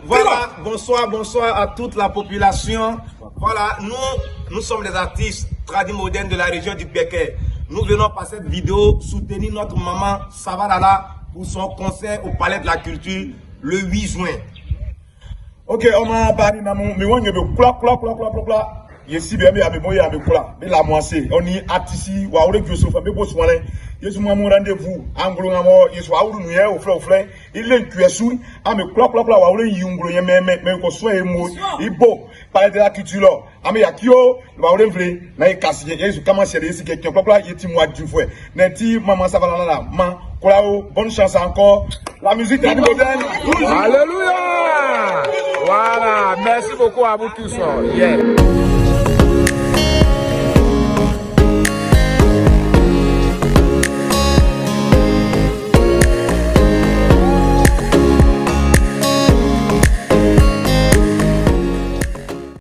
Voilà, bonsoir à toute la population. Voilà, nous sommes les artistes tradis modernes de la région du Békay. Nous venons par cette vidéo soutenir notre maman Savalala pour son concert au Palais de la Culture le 8 juin. Ok, on m'a parlé de mon Yesi bien mais moya avec quoi mais la moissé on y artiste wa ore que so fa be bo so wale yesu mo rendez-vous anglo ngamo yesu awuru nu ye o frɛ ile nkuesu ame kla wa ore yunglo ye me ko so e mo ibo Palais de la Culture ame yakio wa ore vle na e kasi yesu kama chere yesi ke kla yeti mo adufo na ti mama Savalala ma kolao bonne chance encore la musique tradie moderne. Alléluia. Voilà, merci beaucoup à vous tous. Yeah.